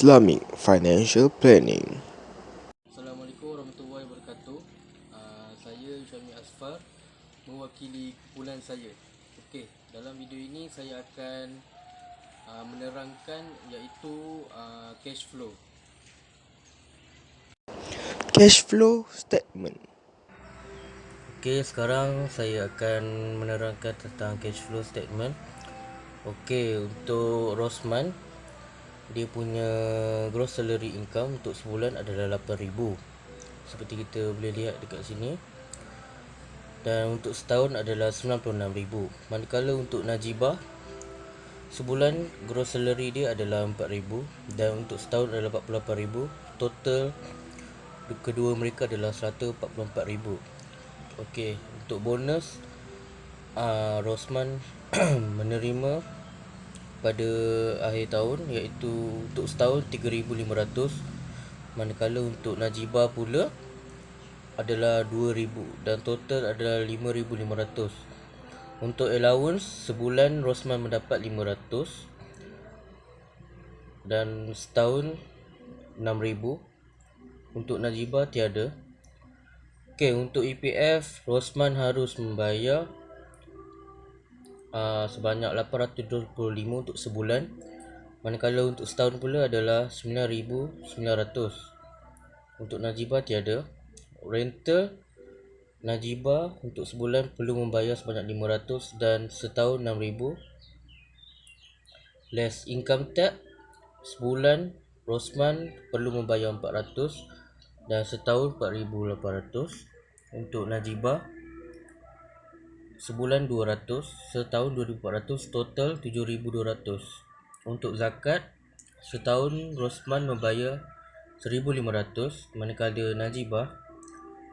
Islamic Financial Planning. Assalamualaikum warahmatullahi wabarakatuh. Saya Syami Asfar, mewakili kumpulan saya. Okey, dalam video ini saya akan menerangkan iaitu cash flow. Cash flow statement. Okey, sekarang saya akan menerangkan tentang cash flow statement. Okey, untuk Rosman, dia punya gross salary income untuk sebulan adalah 8,000. Seperti kita boleh lihat dekat sini. Dan untuk setahun adalah 96,000. Manakala untuk Najibah, sebulan gross salary dia adalah 4,000 dan untuk setahun adalah 48,000. Total kedua mereka adalah 144,000. Okey, untuk bonus Rosman menerima pada akhir tahun iaitu untuk setahun 3,500, manakala untuk Najibah pula adalah 2,000 dan total adalah 5,500. Untuk allowance, sebulan Rosman mendapat 500 dan setahun 6,000. Untuk Najibah tiada. Okey, untuk EPF, Rosman harus membayar sebanyak 825 untuk sebulan, manakala untuk setahun pula adalah 9,900. Untuk Najibah tiada. Rental Najibah untuk sebulan perlu membayar sebanyak 500 dan setahun 6,000. Less income tax, sebulan Rosman perlu membayar 400 dan setahun 4,800. Untuk Najibah sebulan 200, setahun 2,400, total 7,200. Untuk zakat, setahun Rosman membayar 1,500, manakala Najibah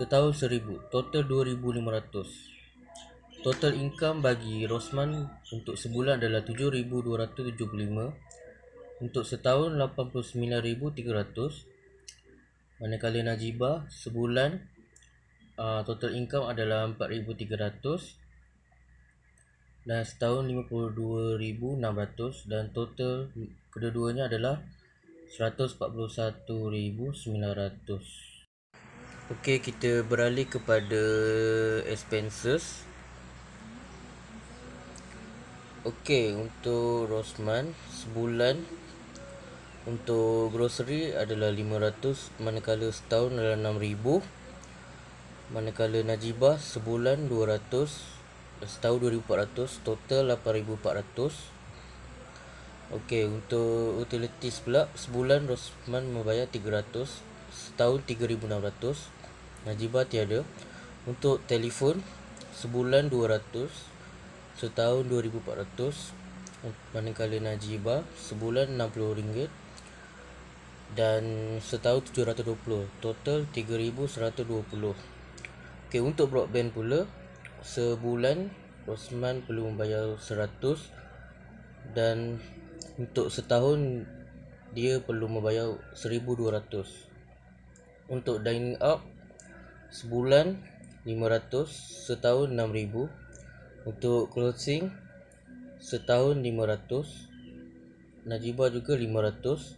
setahun 1,000, total 2,500. Total income bagi Rosman untuk sebulan adalah 7,275, untuk setahun 89,300, manakala Najibah sebulan total income adalah 4,300 dan setahun 52,600 dan total kedua-duanya adalah 141,900. Okey, kita beralih kepada expenses. Okey, untuk Rosman sebulan untuk grocery adalah 500, manakala setahun adalah 6,000. Manakala Najibah sebulan 200, setahun 2,400, total 8,400. Okey, untuk utilities pula sebulan Rosman membayar 300, setahun 3,600. Najibah tiada. Untuk telefon sebulan 200, setahun 2,400. Manakala Najibah sebulan RM60 dan setahun 720, total 3,120. Okey, untuk broadband pula sebulan Rosman perlu membayar 100 dan untuk setahun dia perlu membayar 1,200. Untuk dining out sebulan 500, setahun 6,000. Untuk clothing setahun 500, Najibah juga 500.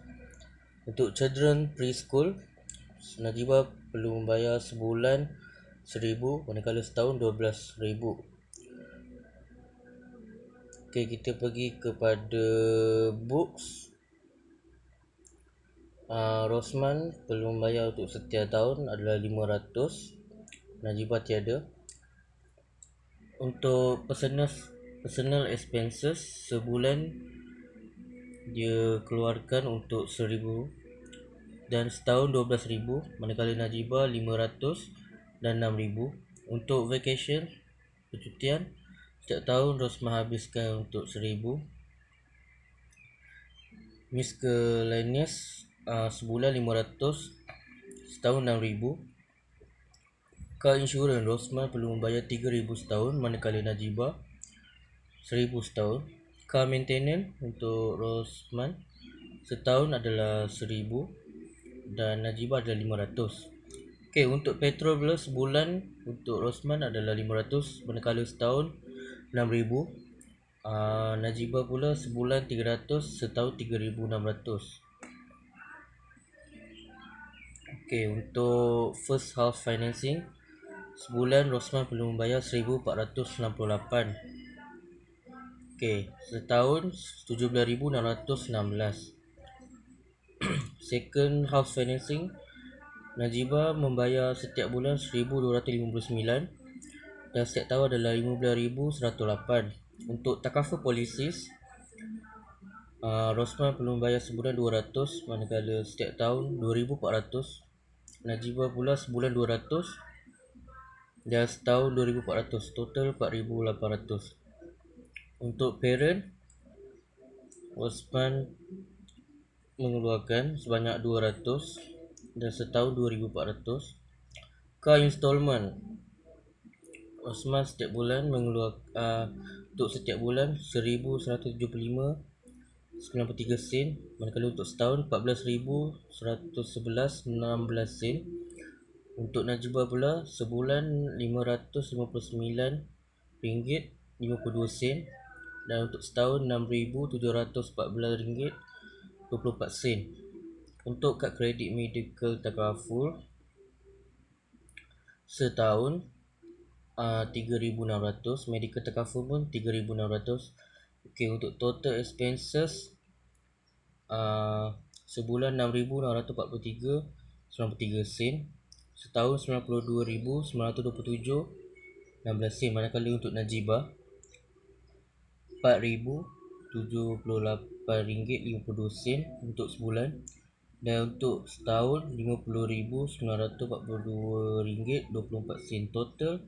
Untuk children preschool, Najibah perlu membayar sebulan 1,000, manakala setahun 12,000. Okey, kita pergi kepada books. Rosman perlu membayar untuk setiap tahun adalah 500, Najibah tiada. Untuk personal expenses, sebulan dia keluarkan untuk 1,000 dan setahun 12,000, manakala Najibah 500 dan 6,000. Untuk vacation, percutian, setiap tahun Rosman habiskan untuk 1,000. Miscellaneous sebulan 500, setahun 6,000. Car insurance, Rosman perlu membayar 3,000 setahun, manakala Najibah 1,000 setahun. Car maintenance untuk Rosman setahun adalah 1,000 dan Najibah adalah 500. Okey, untuk petrol pula sebulan untuk Rosman adalah 500, manakala setahun 6,000. Najibah pula sebulan 300, setahun 3,600. Okey, untuk first house financing, sebulan Rosman perlu membayar 1468. Okey, setahun 17,616. Second house financing, Najibah membayar setiap bulan 1259 dan setiap tahun adalah 15,108. Untuk takaful policies, Rosman perlu membayar sebulan 200 manakala setiap tahun 2,400. Najibah pula sebulan 200 dan setahun 2,400, total 4,800. Untuk parent, Rosman mengeluarkan sebanyak 200 dan setahun 2,400. Car installment, Osman setiap bulan untuk setiap bulan 1,175.93 sen, manakala untuk setahun 14,111.16 sen. Untuk Najibah pula sebulan RM559.52 sen dan untuk setahun RM6,714.24 sen. Untuk kad kredit medical takaful setahun 3,600, medical takaful pun 3,600. Okey, untuk total expenses sebulan 6,643.93 sen, setahun 92,927.16 sen, manakala untuk Najibah RM4,078.52 untuk sebulan dan untuk setahun RM50,942.24 total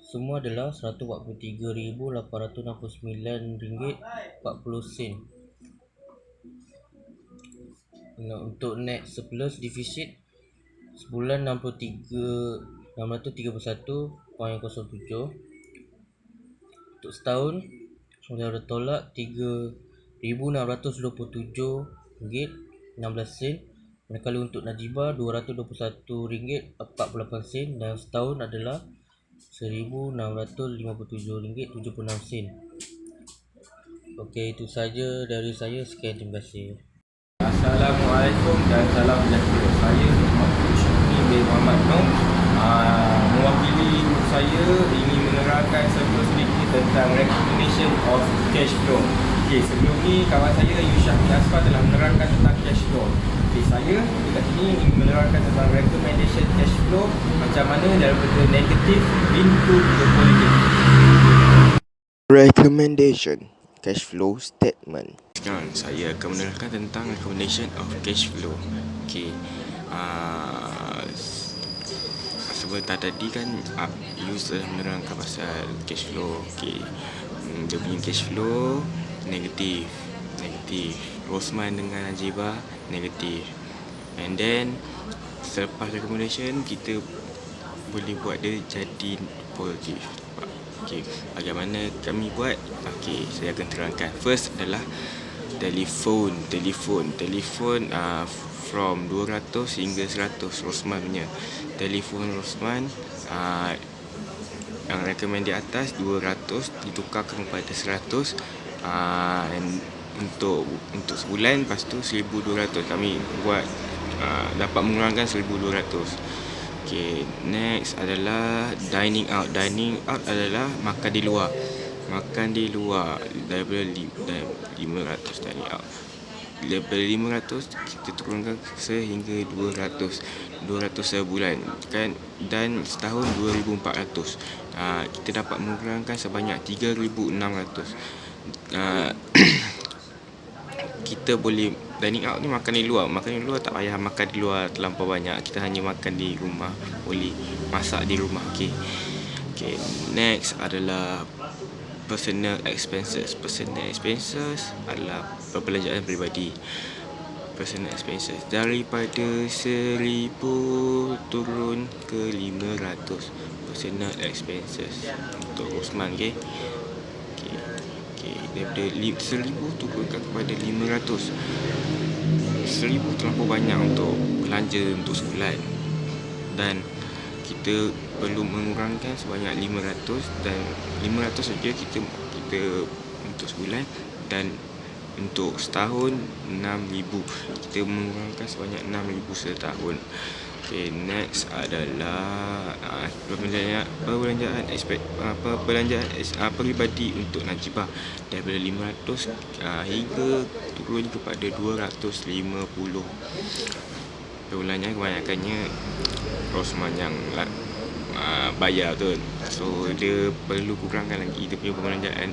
semua adalah RM143,869.40. Untuk net surplus deficit sebulan 631.07. Untuk setahun sudah tolak RM3,627.16, manakala untuk Najibah RM221.48 dan setahun adalah RM1,657.76. Okey, itu saja dari saya. Sekian, terima kasih. Assalamualaikum dan salam sejahtera. Saya Muhammad Syukri bin Muhammad Noh. Mewakili guru saya ingin menerangkan sedikit tentang recognition of cash flow. Okey, sebelum ni kawan saya Yushak bin Asfar telah menerangkan tentang cash flow. Okey, saya dekat sini ingin menerangkan tentang recommendation cash flow, macam mana daripada negatif into the positive. Recommendation cash flow statement. Sekarang saya akan menerangkan tentang recommendation of cash flow. Okey. Sebentar tadi kan user menerangkan pasal cash flow. Okey. Dia punya cash flow negatif. Rosman dengan Najibah negatif. And then selepas recommendation kita boleh buat dia jadi positif. Okey, bagaimana kami buat? Okey, saya akan terangkan. First adalah telefon from 200 hingga 100 Rosman punya. Telefon Rosman yang recommend di atas 200 ditukarkan kepada 100, and untuk sebulan, lepas tu 1,200 kami buat dapat mengurangkan 1,200. Okay, next adalah dining out. Dining out adalah makan di luar. Daripada 500 dining out. Daripada 500 kita turunkan sehingga 200 sebulan kan, dan setahun 2,400. Kita dapat mengurangkan sebanyak 3,600. Kita boleh dining out ni makan di luar tak payah makan di luar terlampau banyak, kita hanya makan di rumah, boleh masak di rumah. Okay, next adalah personal expenses adalah perbelanjaan peribadi. Personal expenses daripada 1,000 turun ke 500 personal expenses untuk Osman. Okay, daripada 1,000 turunkan kepada 500. 1,000 terlampau banyak untuk belanja untuk sebulan, dan kita perlu mengurangkan sebanyak 500, dan 500 saja kita untuk sebulan, dan untuk setahun 6,000. Kita mengurangkan sebanyak 6,000 setahun. Okay, next adalah perbelanjaan peribadi untuk Najibah daripada 500 hingga turun kepada 250. Perbelanjaan kebanyakannya Rosman yang bayar tu. So dia perlu kurangkan lagi dia punya perbelanjaan,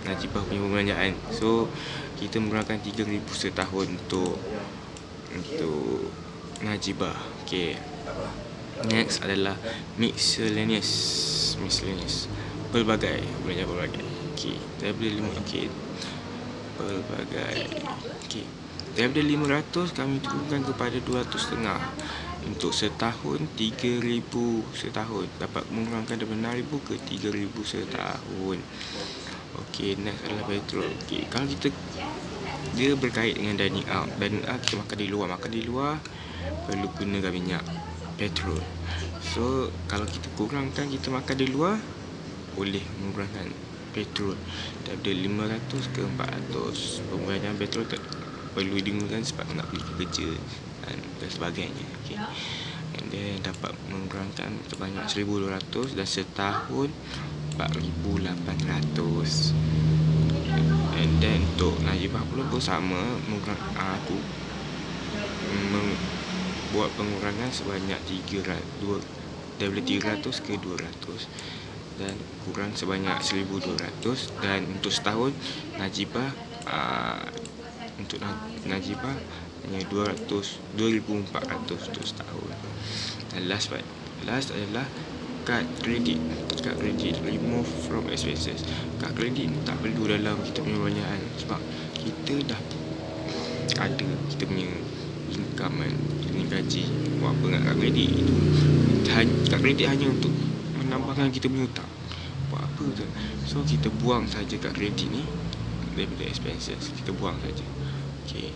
Najibah punya perbelanjaan. So kita mengurangkan 3,000 setahun untuk Najibah. Okay. Next adalah miscellaneous. Pelbagai. Okay. Daripada 5. Okay. Pelbagai. Okay. Daripada 500 kami turunkan kepada 200.5. Untuk setahun 3,000 setahun. Dapat mengurangkan daripada 6,000 ke 3,000 setahun. Okay, next adalah petrol. Okay, kalau kita dia berkait dengan dining out. Dining out kita makan di luar perlu gunakan minyak petrol. So kalau kita kurangkan kita makan di luar, boleh mengurangkan petrol daripada 500 ke 400. Penggunaan petrol tak perlu digunakan sebab nak pergi kerja dan sebagainya. Okay. And then dapat mengurangkan sebanyak 1,200 dan setahun 4,800. And then untuk Najibah pula sama, buat pengurangan sebanyak daripada 300 ke 200 dan kurang sebanyak 1,200. Dan untuk setahun Najibah hanya 2,400 untuk setahun. Dan last adalah kad kredit. Remove from expenses. Kad kredit tak perlu dalam kita punya perbelanjaan sebab kita dah ada kita punya income kan, gaji. Buat apa nak kad kredit itu? Kad kredit hanya untuk menambahkan kita punya hutang. Buat apa tu? So kita buang saja kad kredit ni daripada expenses. Kita buang saja. Okay.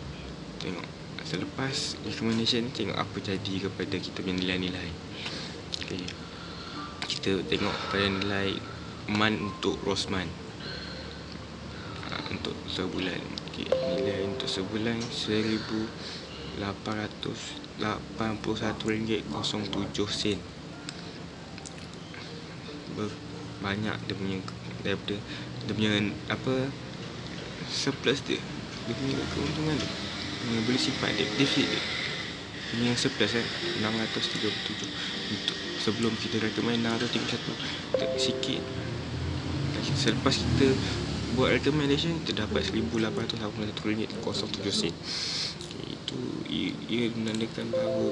Tengok selepas recommendation, tengok apa jadi kepada kita punya nilai-nilai. Okay. Kita tengok pada nilai untuk Rosman untuk sebulan. Okay. Nilai untuk sebulan RM1,881.07. Banyak dia punya daripada dia punya surplus dia punya keuntungan dia. Boleh simpan deficit dia punya surplus kan 637. Untuk sebelum kita recommend 631 sikit. Selepas kita buat recommendation kita dapat RM1,881.07. Itu ia menandakan bahawa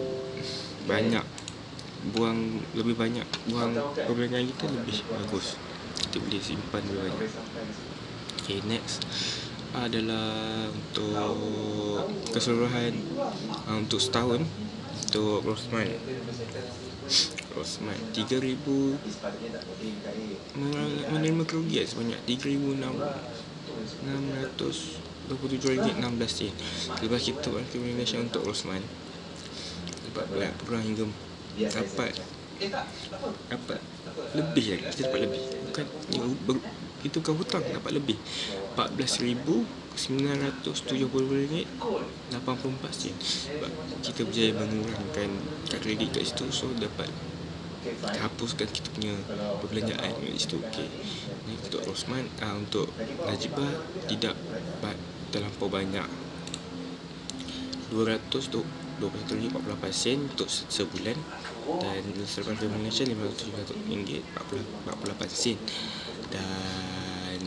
lebih banyak buang perbelanjaan kita lebih bagus. Kita boleh simpan lebih banyak. Okay, next adalah untuk keseluruhan untuk setahun untuk Rosman 3,000 menerima kerugian sebanyak RM3,627.16. Lepas kita buat recommendation untuk Rosman dapat kurang hingga dapat lebih lagi. Kita dapat lebih, kita bukan hutang, dapat lebih RM14,970.84. Sebab kita berjaya mengurangkan kad kredit kat situ. So dapat hapuskan kita punya perbelanjaan kat situ. Okay. Ini untuk Rosman. Untuk Najibah tidak terlampau banyak, 200.21.48 sen untuk sebulan. Dan selepas recommendation RM507.48 sen. Dan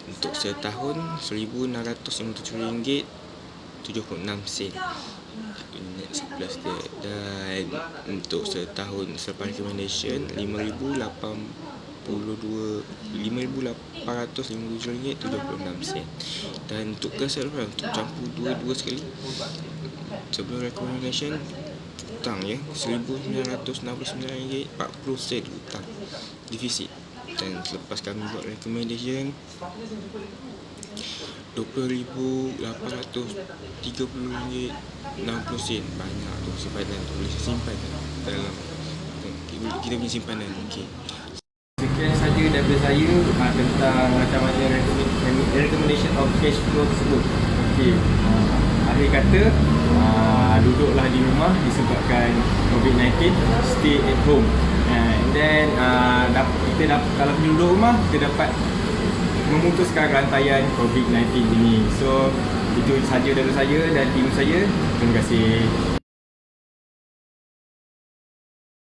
untuk setahun RM1,657.76 sen. Net surplus dia. Dan untuk setahun selepas recommendation RM5,857.76 sen. Dan untuk keseluruhan untuk campur dua sekali sebelum recommendation hutang ya RM1,969.40 sen hutang defisit. Dan selepas kami buat recommendation RM20,830.60 sen. Banyak tu simpanan tu, boleh simpan dalam kita punya simpanan. Okay. sekian saja daripada saya tentang macam mana recommendation of cash flow tersebut. Okey, akhir kata duduklah di rumah disebabkan COVID-19, stay at home. And then kalau duduk rumah kita dapat memutuskan rantaian COVID-19 ini. So itu saja dari saya dan tim saya. Terima kasih.